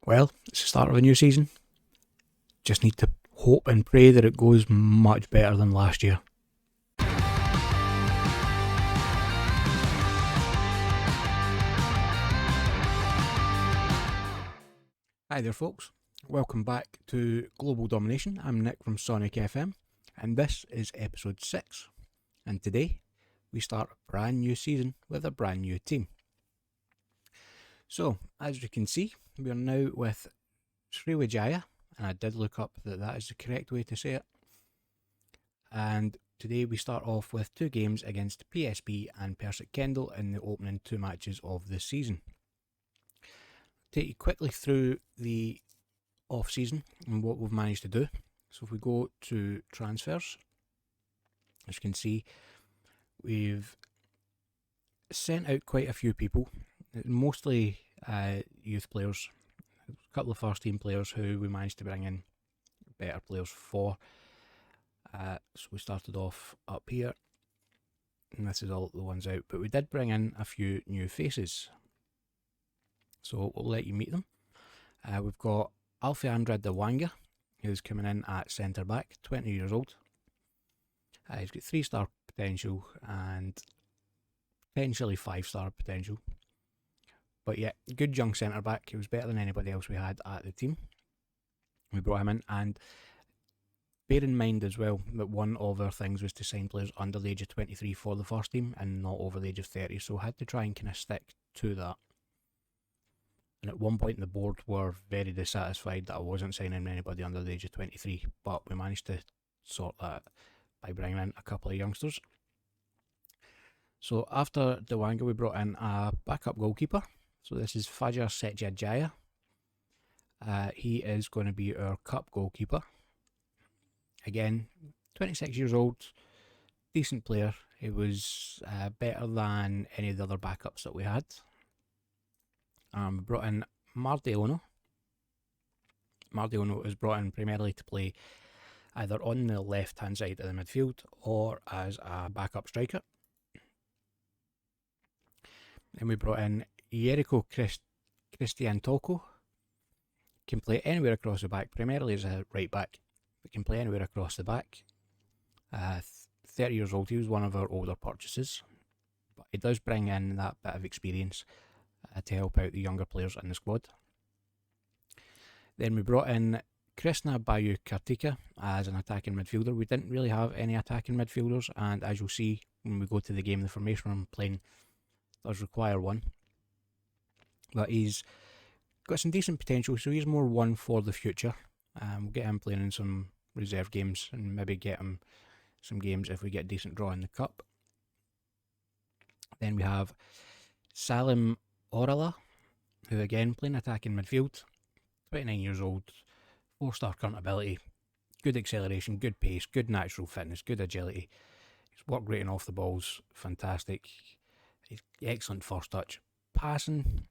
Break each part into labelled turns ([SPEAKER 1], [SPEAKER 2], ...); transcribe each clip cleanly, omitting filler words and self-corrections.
[SPEAKER 1] Well, it's the start of a new season. Just need to hope and pray that it goes much better than last year. Hi there folks, welcome back to Global Domination. I'm Nick from Sonic FM and this is episode 6, and today we start a brand new season with a brand new team. So as you can see, we are now with Sriwijaya, and I did look up that is the correct way to say it. And today we start off with 2 games against PSB and Persic Kendall in the opening 2 matches of this season. Take you quickly through the off season and what we've managed to do. So if we go to transfers, as you can see, we've sent out quite a few people, mostly youth players, a couple of first team players who we managed to bring in better players for. So we started off up here, and this is all the ones out, but we did bring in a few new faces. So we'll let you meet them. We've got Alfeandra Dewanga, who's coming in at centre back, 20 years old. He's got 3-star potential and potentially 5-star potential. But yeah, good young centre back. He was better than anybody else we had at the team. We brought him in, and bear in mind as well that one of our things was to sign players under the age of 23 for the first team and not over the age of 30, so I had to try and kind of stick to that. And at one point the board were very dissatisfied that I wasn't signing anybody under the age of 23, but we managed to sort that by bringing in a couple of youngsters. So after Dewanga we brought in a backup goalkeeper. So this is Fajar Setjadjaya. He is going to be our cup goalkeeper. Again, 26 years old, decent player. He was better than any of the other backups that we had. We brought in Mardiono. Mardiono was brought in primarily to play either on the left hand side of the midfield or as a backup striker. Then we brought in Jericho Christiantoko. Can play anywhere across the back, primarily as a right back, but can play anywhere across the back. 30 years old, he was one of our older purchases, but he does bring in that bit of experience to help out the younger players in the squad. Then we brought in Krishna Bayu Kartika as an attacking midfielder. We didn't really have any attacking midfielders, and as you'll see when we go to the game, the formation I'm playing does require one. But he's got some decent potential, so he's more one for the future. We'll get him playing in some reserve games and maybe get him some games if we get a decent draw in the cup. Then we have Salem Orla, who again playing attacking midfield, 29 years old, 4-star current ability, good acceleration, good pace, good natural fitness, good agility. His work rate and off the ball's fantastic. He's excellent first touch. Passing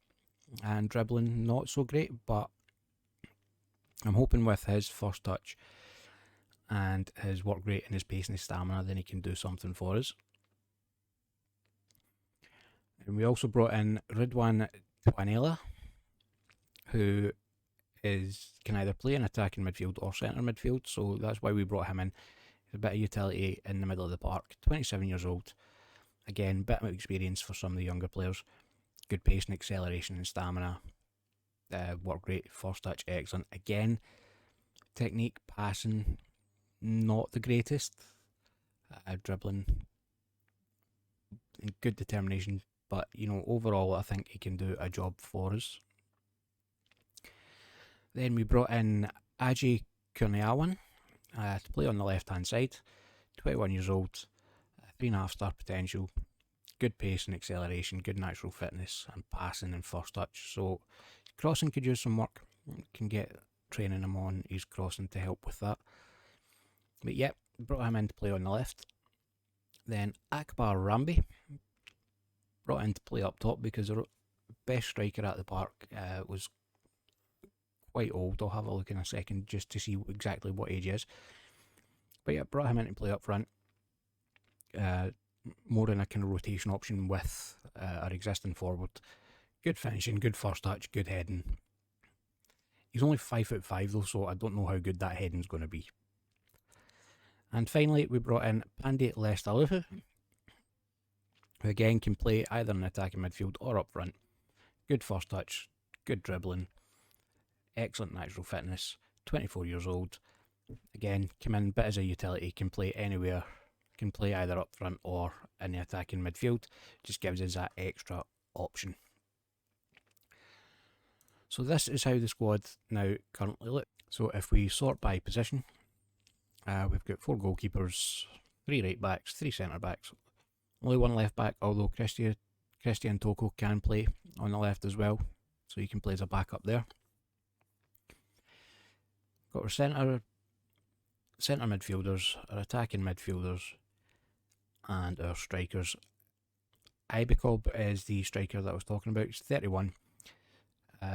[SPEAKER 1] and dribbling not so great, but I'm hoping with his first touch and his work rate and his pace and his stamina, then he can do something for us. And we also brought in Ridwan Twanela, who can either play in attacking midfield or centre midfield, so that's why we brought him in. He's a bit of utility in the middle of the park. 27 years old, again, bit of experience for some of the younger players. Good pace and acceleration and stamina. Work rate, first touch, excellent. Again, technique, passing, not the greatest. Dribbling, good determination. But, overall, I think he can do a job for us. Then we brought in Aji Kurniawan to play on the left-hand side. 21 years old, 3.5-star potential, good pace and acceleration, good natural fitness, and passing and first touch. So, crossing could use some work. Can get training him on his crossing to help with that. But, yeah, brought him in to play on the left. Then Akbar Rambi, brought in to play up top because the best striker at the park was quite old. I'll have a look in a second just to see exactly what age he is. But yeah, brought him in to play up front. More in a kind of rotation option with our existing forward. Good finishing, good first touch, good heading. He's only 5'5" though, so I don't know how good that heading's going to be. And finally, we brought in Bandit Leicester, who again can play either in attacking midfield or up front. Good first touch, good dribbling, excellent natural fitness, 24 years old. Again, come in, bit as a utility, can play anywhere, can play either up front or in the attacking midfield. Just gives us that extra option. So this is how the squad now currently looks. So if we sort by position, we've got 4 goalkeepers, 3 right backs, 3 centre backs, only 1 left back, although Christian Toko can play on the left as well, so he can play as a backup there. Got our centre midfielders, our attacking midfielders, and our strikers. Ibikob is the striker that I was talking about. He's 31,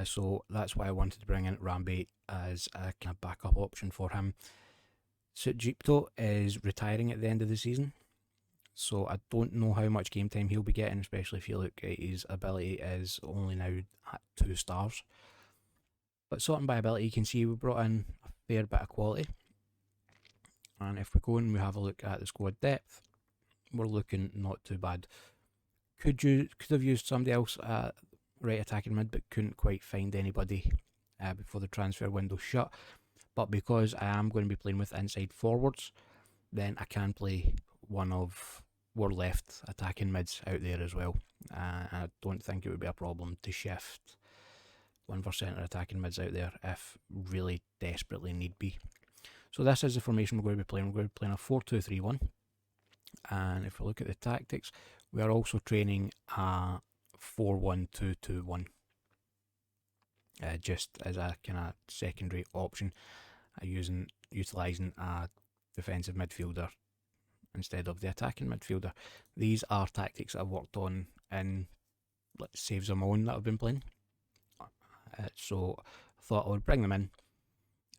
[SPEAKER 1] so that's why I wanted to bring in Rambe as a kind of backup option for him. Sujipto is retiring at the end of the season, so I don't know how much game time he'll be getting, especially if you look at his ability is only now at 2 stars. But sorting by ability, you can see we brought in a fair bit of quality. And if we go and we have a look at the squad depth, we're looking not too bad. Could have used somebody else at right attacking mid, but couldn't quite find anybody before the transfer window shut. But because I am going to be playing with inside forwards, then I can play one of our left attacking mids out there as well. I don't think it would be a problem to shift one of our centre attacking mids out there if really desperately need be. So this is the formation we're going to be playing. We're going to be playing a 4-2-3-1. And if we look at the tactics, we are also training a 4-1-2-2-1. Just as a kind of secondary option, utilising a defensive midfielder instead of the attacking midfielder. These are tactics I've worked on in saves of my own that I've been playing. So I thought I would bring them in,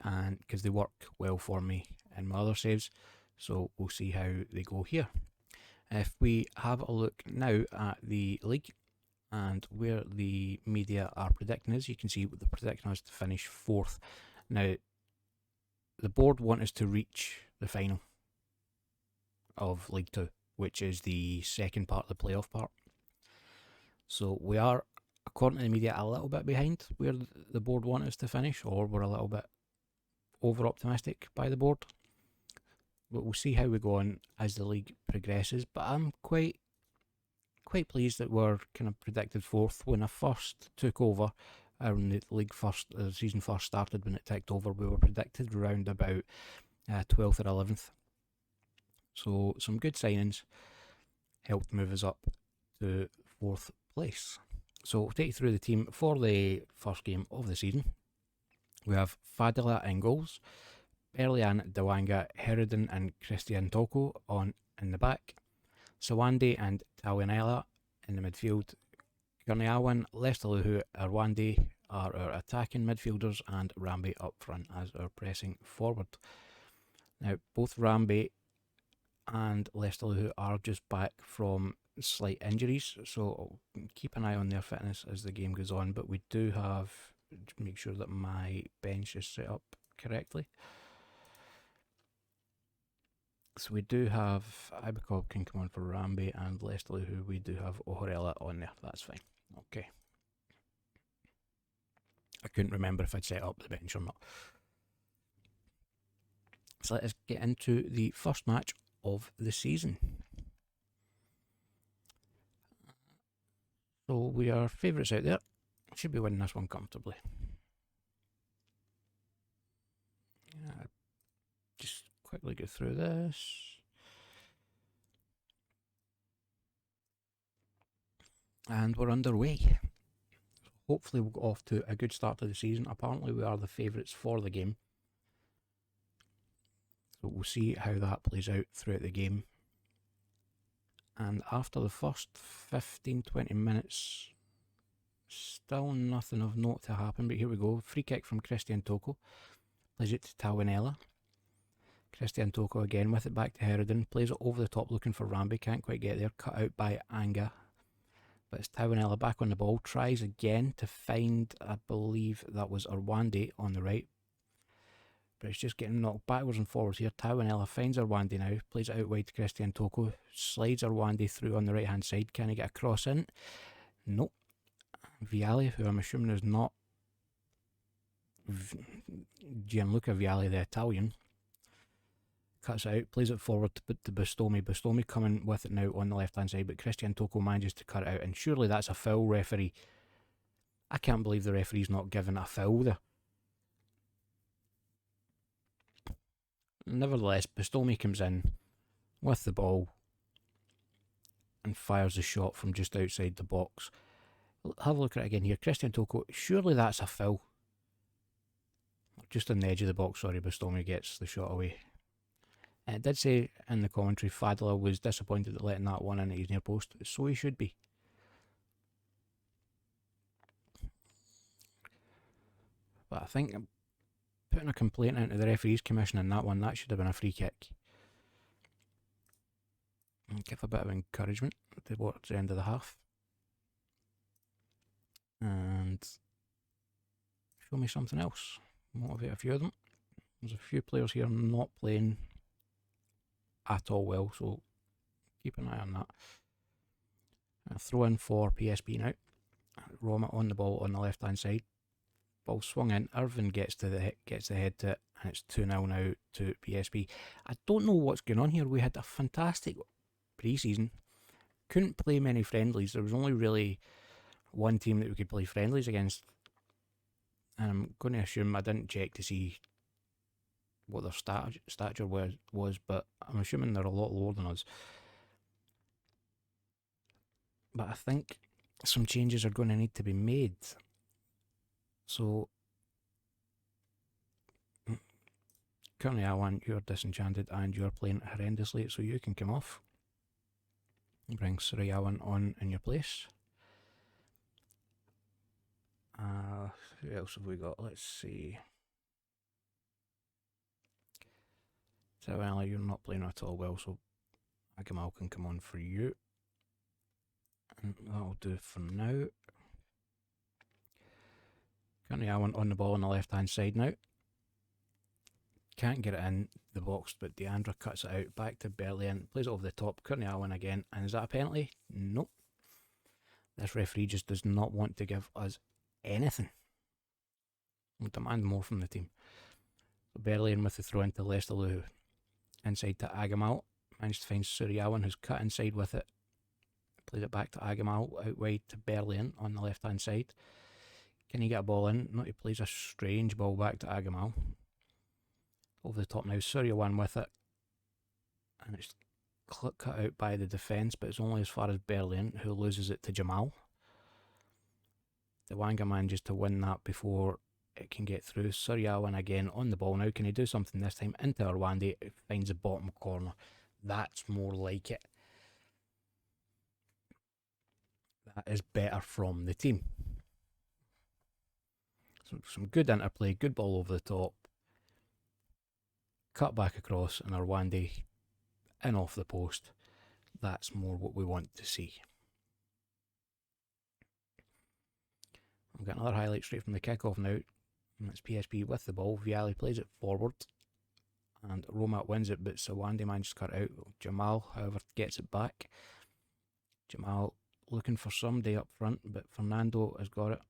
[SPEAKER 1] and because they work well for me in my other saves, so we'll see how they go here. If we have a look now at the league and where the media are predicting us, you can see they're predicting us to finish 4th. Now, the board want us to reach the final of League 2, which is the second part of the playoff part. So we are, according to the media, a little bit behind where the board want us to finish, or we're a little bit over optimistic by the board. But we'll see how we go on as the league progresses. But I'm quite pleased that we're kind of predicted 4th. When I first took over, when the season first started, when it ticked over, we were predicted around about 12th or 11th. So some good signings helped move us up to 4th place. So we'll take you through the team for the first game of the season. We have Fadila in goals, Berlian, Dawanga, Herodin and Christian Toko in the back, Sawande and Tawinella in the midfield, Gurniawan, Lestaluhu, Arwande are our attacking midfielders, and Rambe up front as our pressing forward. Now both Rambe and Lestaluhu are just back from slight injuries, so keep an eye on their fitness as the game goes on, but we do have to make sure that my bench is set up correctly. So we do have Ibikob can come on for Rambe, and Lestaluhu we do have Ohorella on there. That's fine. Okay. I couldn't remember if I'd set up the bench or not. So let us get into the first match of the season. So we are favourites out there. Should be winning this one comfortably. Just quickly go through this. And we're underway. Hopefully we'll get off to a good start to the season. Apparently we are the favourites for the game. So we'll see how that plays out throughout the game. And after the first 15-20 minutes, still nothing of note to happen, but here we go. Free kick from Christian Toko. Plays it to Tawinella. Christian Toko again with it back to Herodin. Plays it over the top looking for Rambe. Can't quite get there. Cut out by Anga. But it's Tawinella back on the ball, tries again to find, I believe that was Irwandi on the right. But it's just getting knocked backwards and forwards here. Tawinella finds Irwandi now, plays it out wide to Christian Toko, slides Irwandi through on the right hand side. Can he get a cross in? Nope. Vialli, who I'm assuming is not Gianluca Vialli, the Italian, cuts it out, plays it forward to Bastomi. Bastomi coming with it now on the left hand side, but Christian Toko manages to cut it out, and surely that's a foul, referee. I can't believe the referee's not given a foul there. Nevertheless, Bastomi comes in with the ball and fires the shot from just outside the box. Have a look at it again here. Christian Toko, surely that's a foul. Just on the edge of the box, sorry, Bastomi gets the shot away. And it did say in the commentary, Fadila was disappointed at letting that one in at his near post, so he should be. But I think putting a complaint into the referees commission in that one, that should have been a free kick. And give a bit of encouragement towards the end of the half. And show me something else. Motivate a few of them. There's a few players here not playing at all well, so keep an eye on that. Throw in for PSP now. Roma on the ball on the left hand side. Ball swung in. Irvin gets the head to it, and it's 2-0 now to PSP. I don't know what's going on here. We had a fantastic pre-season. Couldn't play many friendlies. There was only really one team that we could play friendlies against. And I'm going to assume, I didn't check to see what their stature was, but I'm assuming they're a lot lower than us. But I think some changes are going to need to be made. So, currently Awan, you're disenchanted and you're playing horrendously, so you can come off. Bring Sriwijaya on in your place. Who else have we got? Let's see. So, well, you're not playing at all well, so Agamal can come on for you. And that'll do for now. Currently, I want on the ball on the left hand side now. Can't get it in the box, but Deandra cuts it out back to Berlin, plays it over the top. Currently, I win again. And is that a penalty? Nope. This referee just does not want to give us anything. We'll demand more from the team. So Berlin with the throw into Leicester Luhu. Inside to Agamal. Managed to find Suriyawan, who's cut inside with it. Plays it back to Agamal, out wide to Berlin on the left hand side. Can he get a ball in? No, he plays a strange ball back to Agamal. Over the top now, Suriyawan with it. And it's cut out by the defence, but it's only as far as Berlin, who loses it to Jamal. The Wanga manages to win that before it can get through. Suriyawan again on the ball now. Can he do something this time? Into Irwandi, it finds the bottom corner. That's more like it. That is better from the team. So some good interplay, good ball over the top. Cut back across, and Irwandi in off the post. That's more what we want to see. We've got another highlight straight from the kickoff now. And it's PSP with the ball. Vialli plays it forward. And Roma wins it, but Sawandi manages to cut it out. Jamal, however, gets it back. Jamal looking for somebody up front, but Fernando has got it.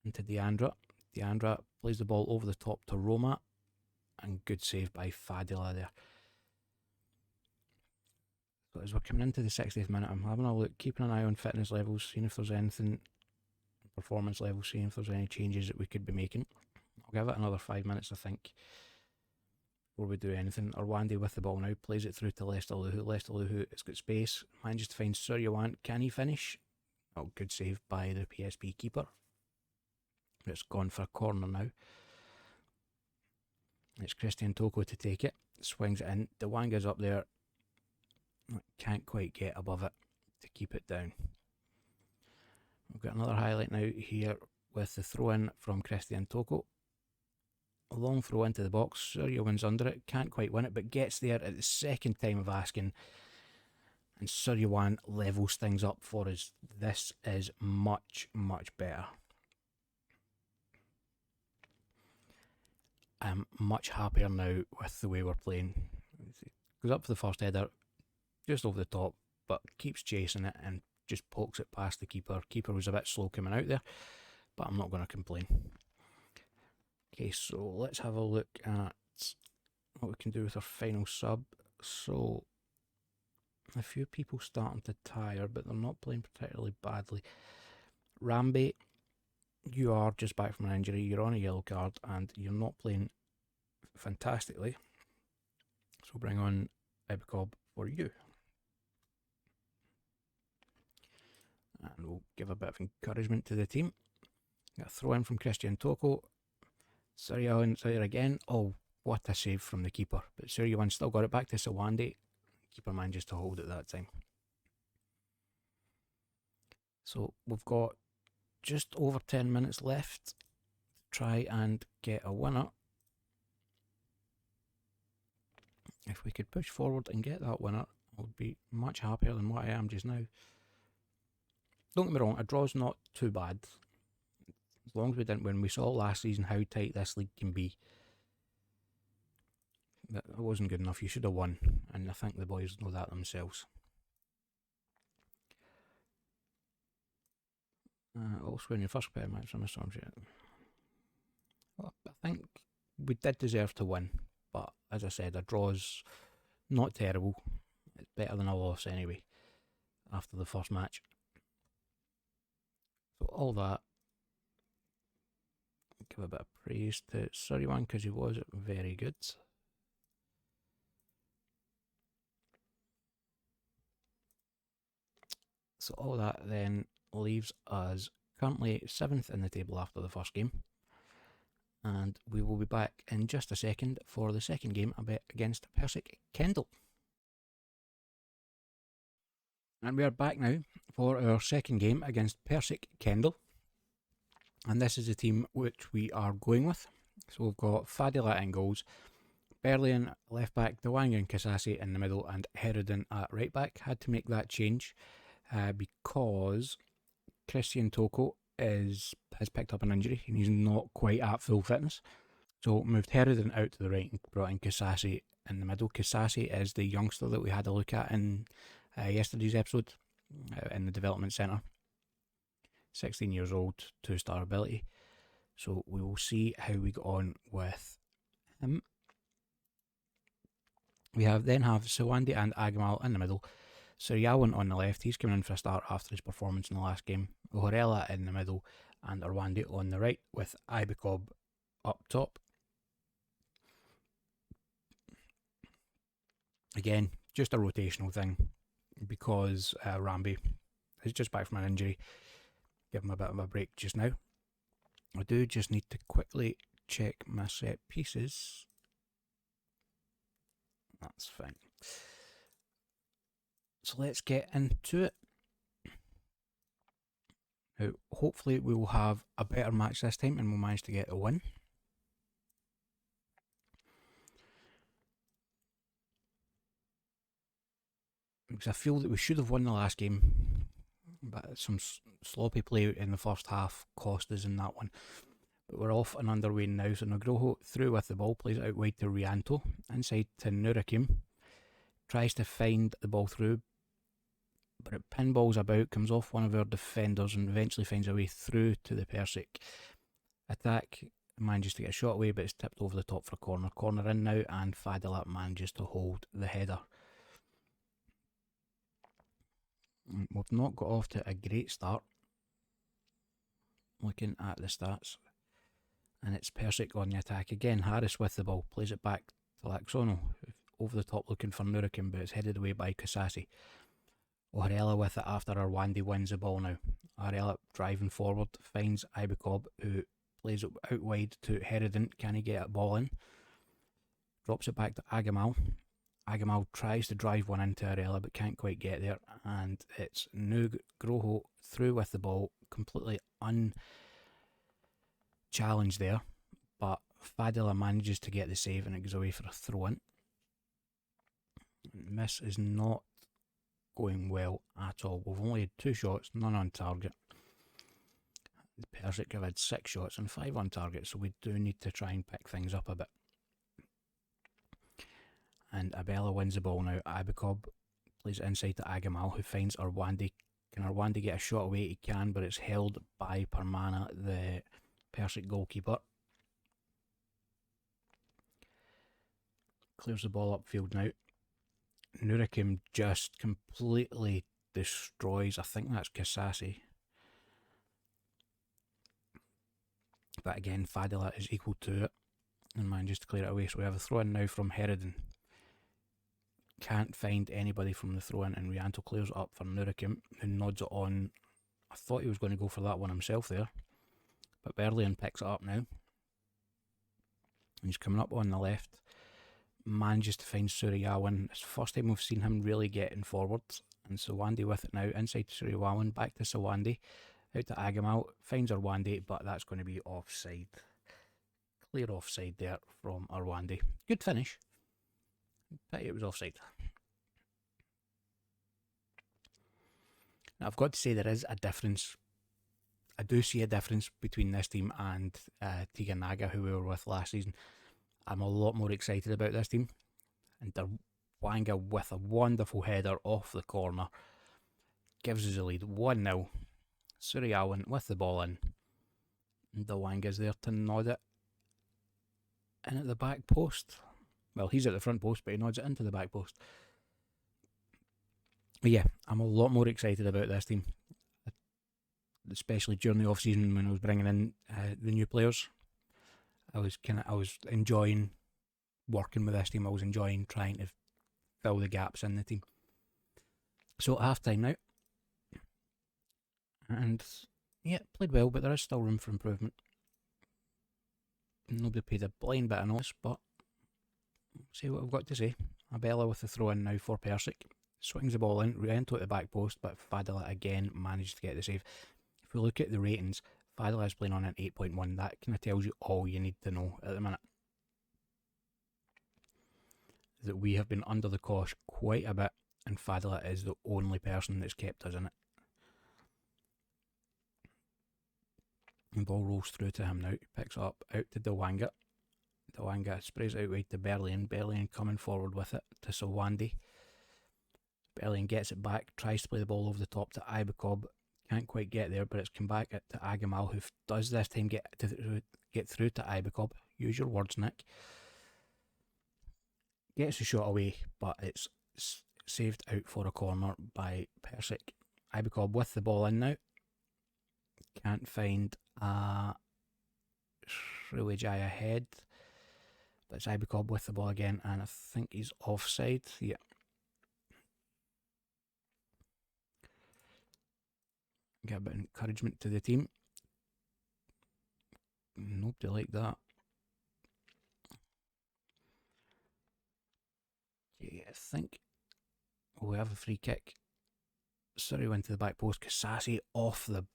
[SPEAKER 1] Into Deandra. Deandra plays the ball over the top to Roma. And good save by Fadila there. So as we're coming into the 60th minute, I'm having a look, keeping an eye on fitness levels, seeing if there's anything, performance levels, seeing if there's any changes that we could be making. I'll give it another 5 minutes, I think, before we do anything. Irwandi with the ball now, plays it through to Leicester Luhu. Leicester Luhu, it's got space, manages to find Suriyawan. Can he finish? Oh, good save by the PSP keeper. It's gone for a corner now. It's Christian Toko to take it. Swings it in. Dewanga's up there. Can't quite get above it to keep it down. We've got another highlight now here with the throw in from Christian Toko. A long throw into the box. Surya wins under it. Can't quite win it, but gets there at the second time of asking. and Sriwijaya levels things up for us. This is much, much better. I'm much happier now with the way we're playing. Goes up for the first header, just over the top, but keeps chasing it and just pokes it past the keeper. Keeper was a bit slow coming out there, but I'm not going to complain. Okay, so let's have a look at what we can do with our final sub. So, a few people starting to tire, but they're not playing particularly badly. Rambe, you are just back from an injury, you're on a yellow card, and you're not playing fantastically. So bring on Ibicob for you. And we'll give a bit of encouragement to the team. Got a throw in from Christian Toko. Sriwijaya there again. Oh, what a save from the keeper. But Sriwijaya still got it back to Sawande. Keeper manages to hold it that time. So we've got just over 10 minutes left to try and get a winner. If we could push forward and get that winner, I would be much happier than what I am just now. Don't get me wrong, a draw's not too bad. As long as we didn't win. We saw last season how tight this league can be. That wasn't good enough. You should have won, and I think the boys know that themselves. Also in your first pair match on the Storm Jet. Well, I think we did deserve to win, but as I said, a draw's not terrible. It's better than a loss anyway, after the first match. So all that, give a bit of praise to Sriwijaya because he was very good. So all that then leaves us currently 7th in the table after the first game. And we will be back in just a second for the second game against Persic Kendall. And we are back now for our second game against Persic Kendall. And this is the team which we are going with. So we've got Fadila in goals, Berlin left back, Dewangan Kasasi in the middle, and Herodin at right back. Had to make that change because Christian Toko has picked up an injury and he's not quite at full fitness. So moved Herodin out to the right and brought in Kasasi in the middle. Kasasi is the youngster that we had a look at in yesterday's episode in the development centre. 16 years old, 2-star ability. So we will see how we get on with him. We then have Sawande and Agamal in the middle. Sriwijaya on the left, he's coming in for a start after his performance in the last game. Orla in the middle and Rwanda on the right with Ibicob up top. Again, just a rotational thing because Rambe is just back from an injury. Give him a bit of a break just now. I do just need to quickly check my set pieces. That's fine. So let's get into it. Now, hopefully we will have a better match this time and we'll manage to get a win. Because I feel that we should have won the last game, but some sloppy play in the first half cost us in that one. But we're off and underway now. So Nugroho through with the ball, plays it out wide to Rianto, inside to Nurakim, tries to find the ball through, but it pinballs about, comes off one of our defenders and eventually finds a way through to the Persic attack. Manages to get a shot away, but it's tipped over the top for a corner. Corner in now, and Fadila manages to hold the header. We've not got off to a great start looking at the stats, and it's Persic on the attack again. Harris with the ball, plays it back to Laxono, over the top looking for Nurakim, but it's headed away by Kasasi. Orella with it after Rwanda wins the ball now. Orella driving forward, finds Ibicob, who plays it out wide to Herodin. Can he get a ball in? Drops it back to Agamal. Agamal tries to drive one into Orella but can't quite get there, and it's Nugroho through with the ball, completely unchallenged there, but Fadila manages to get the save and it goes away for a throw in. This is not going well at all. We've only had 2 shots, none on target. Persic have had 6 shots and 5 on target, so we do need to try and pick things up a bit. And Abella wins the ball now. Ibacob plays it inside to Agamal, who finds Arwandi. Can Arwandi get a shot away? He can, but it's held by Parmana, the Persic goalkeeper. Clears the ball upfield now. Nurakim just completely destroys, I think that's Kasasi. But again, Fadila is equal to it and manages to clear it away. So we have a throw in now from Herodin. Can't find anybody from the throw in, and Rianto clears it up for Nurakim, who nods it on. I thought he was going to go for that one himself there, but Berlin picks it up now. He's coming up on the left, manages to find Suriyawan. It's the first time we've seen him really getting forwards, and Sawandi with it now, inside Suriyawan, back to Sawandi, out to Agamal, finds Arwandi, but that's going to be offside. Clear offside there from Arwandi. Good finish. Pity it was offside. Now I've got to say there is a difference. I do see a difference between this team and Tiganaga, who we were with last season. I'm a lot more excited about this team. And Dawanga with a wonderful header off the corner gives us a lead, 1-0. Suriyawan with the ball in. And Dawanga's there to nod it in at the back post. Well, he's at the front post, but he nods it into the back post. But yeah, I'm a lot more excited about this team, especially during the off season when I was bringing in the new players. I was enjoying working with this team. I was enjoying trying to fill the gaps in the team. So at half time now, and yeah, played well, but there is still room for improvement. Nobody paid a blind bit of notice, but see what I've got to say. Abella with the throw in now for Persic. Swings the ball in, Riento at the back post, but Fadila again managed to get the save. If we look at the ratings, Fadila is playing on an 8.1. That kind of tells you all you need to know at the minute. That we have been under the cosh quite a bit, and Fadila is the only person that's kept us in it. The ball rolls through to him now. He picks it up out to Dawanga. Dawanga sprays it out wide to Berlin. Berlin coming forward with it to Sawandi. Berlin gets it back, tries to play the ball over the top to Ibacob. Can't quite get there, but it's come back to Agamal, who does this time get through to Ibacob. Use your words, Nick. Gets a shot away, but it's saved out for a corner by Persic. Ibacob with the ball in now. Can't find a Sriwijaya head, but it's Ibacob with the ball again, and I think he's offside. Yeah. Get a bit of encouragement to the team. Nobody like that. Yeah, I think we have a free kick. Surrey went to the back post. Kasasi off the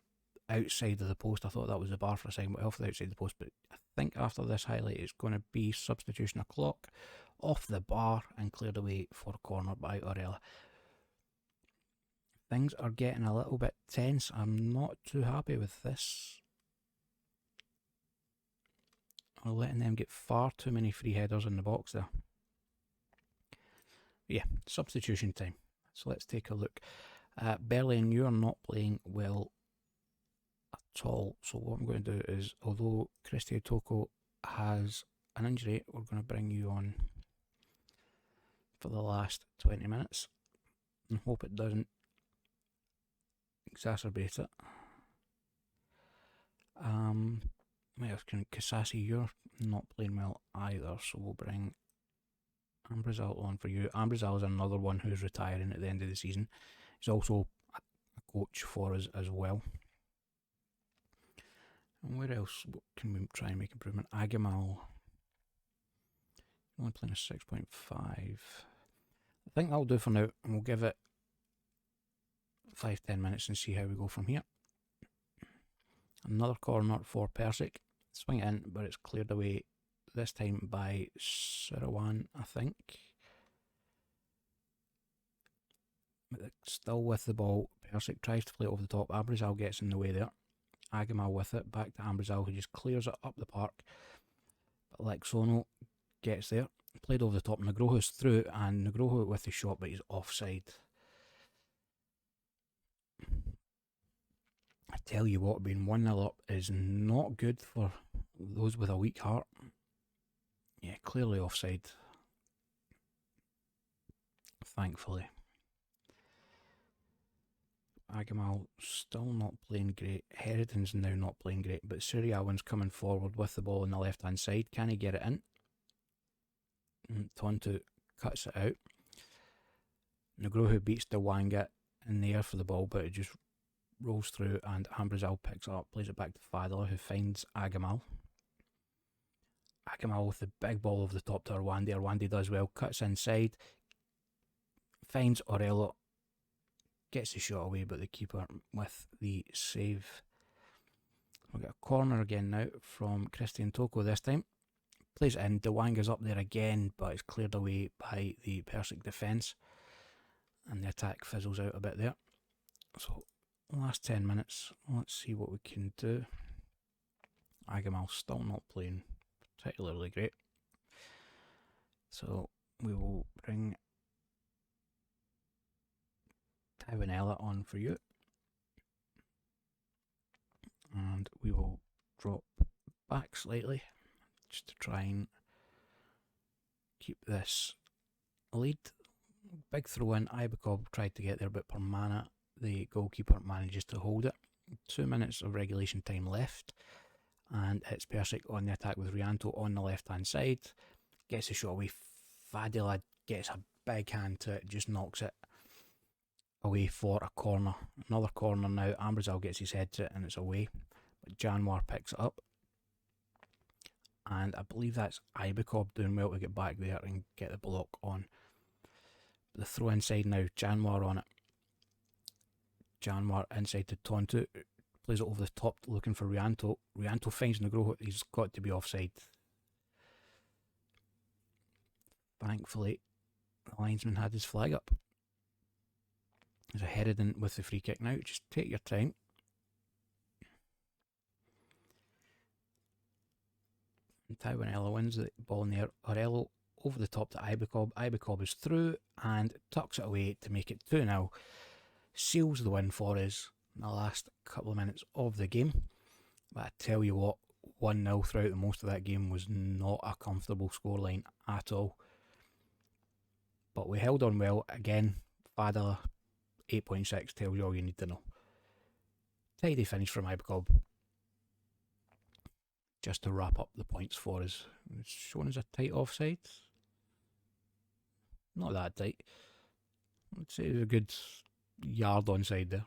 [SPEAKER 1] outside of the post. I thought that was the bar for a second, but off the outside of the post. But I think after this highlight, it's going to be substitution o'clock off the bar and cleared away for a corner by Orla. Things are getting a little bit tense. I'm not too happy with this. We're letting them get far too many free headers in the box there. Yeah, substitution time. So let's take a look. Berlin, you are not playing well at all. So what I'm going to do is, although Christy Otoko has an injury, we're going to bring you on for the last 20 minutes and hope it doesn't exacerbate it. What else can Kasasi? You're not playing well either, so we'll bring Ambrizal on for you. Ambrizal is another one who's retiring at the end of the season. He's also a coach for us as well. And where else can we try and make improvement? Agamal, only playing a 6.5. I think that'll do for now, and we'll give it 5-10 minutes and see how we go from here. Another corner for Persic. Swing it in, but it's cleared away this time by Siriwan, I think. Still with the ball, Persic tries to play it over the top. Ambrizal gets in the way there. Agamal with it, back to Ambrizal, who just clears it up the park. But Lexono gets there, played over the top. Nugroho's through, and Nugroho with the shot, but he's offside. I tell you what, being 1-0 up is not good for those with a weak heart. Yeah, clearly offside. Thankfully. Agamal still not playing great. Heriden's now not playing great, but Sriwijaya coming forward with the ball on the left hand side. Can he get it in? Tontu cuts it out. Nugroho beats Dewanga in the air for the ball, but it just rolls through, and Ambrizal picks it up, plays it back to Fadler, who finds Agamal. Agamal with the big ball over the top to Arwandi. Arwandi does well, cuts inside, finds Orello, gets the shot away, but the keeper with the save. We'll get a corner again now from Christian Toko this time. Plays it in, Dewanga's up there again, but it's cleared away by the Persic defence, and the attack fizzles out a bit there. So, last 10 minutes, let's see what we can do. Agamal still not playing particularly great. So, we will bring Taiwanella on for you, and we will drop back slightly just to try and keep this lead. Big throw in. Ibakov tried to get there, but Permana, the goalkeeper, manages to hold it. 2 minutes of regulation time left, and it's Persic on the attack with Rianto on the left hand side. Gets the shot away. Fadila gets a big hand to it, just knocks it away for a corner. Another corner now. Ambrizal gets his head to it, and it's away. But Janwar picks it up, and I believe that's Ibakov doing well to get back there and get the block on. But the throw inside now. Janwar on it. Janwar inside to Tontu, plays it over the top looking for Rianto. Rianto finds Nugroho. He's got to be offside. Thankfully, the linesman had his flag up. There's a Heriden with the free kick now. Just take your time. And Taiwanella wins the ball in the air. Orello over the top to Ibakov. Ibakov is through and tucks it away to make it 2-0. Seals the win for us in the last couple of minutes of the game. But I tell you what, 1-0 throughout the most of that game was not a comfortable scoreline at all. But we held on well. Again, Fadler 8.6 tells you all you need to know. Tidy finish from Ibakov. Just to wrap up the points for us. It's shown as a tight offside. Not that tight. I'd say it was a good yard onside there.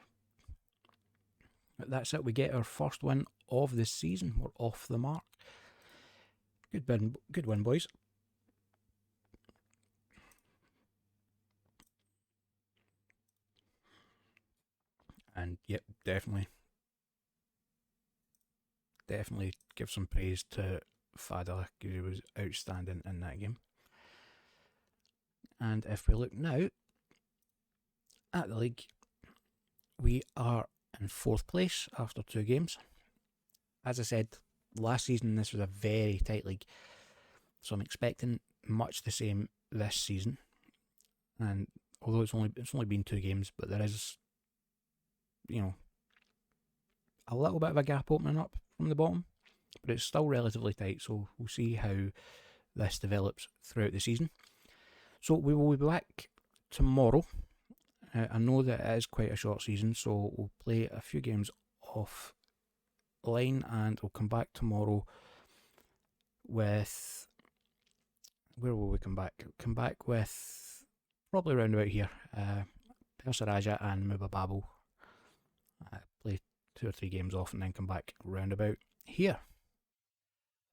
[SPEAKER 1] But that's it. We get our first win of the season. We're off the mark. Good win, boys. And yep, definitely give some praise to Fadler, because he was outstanding in that game. And if we look now at the league, we are in 4th place after 2 games. As I said, last season this was a very tight league, so I'm expecting much the same this season. And although it's only been 2 games, but there is, you know, a little bit of a gap opening up from the bottom, but it's still relatively tight, so we'll see how this develops throughout the season. So we will be back tomorrow. I know that it is quite a short season, so we'll play a few games offline, and we'll come back tomorrow with... Where will we come back? Come back with probably around about here. Persaraja and Mubababo. Play 2 or 3 games off and then come back round about here.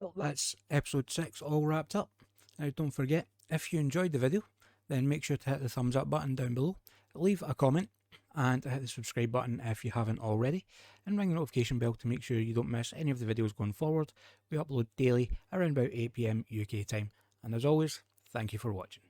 [SPEAKER 1] Well, that's episode 6 all wrapped up. Now don't forget, if you enjoyed the video, then make sure to hit the thumbs up button down below, leave a comment, and hit the subscribe button if you haven't already, and ring the notification bell to make sure you don't miss any of the videos going forward. We upload daily around about 8 PM UK time, and as always, thank you for watching.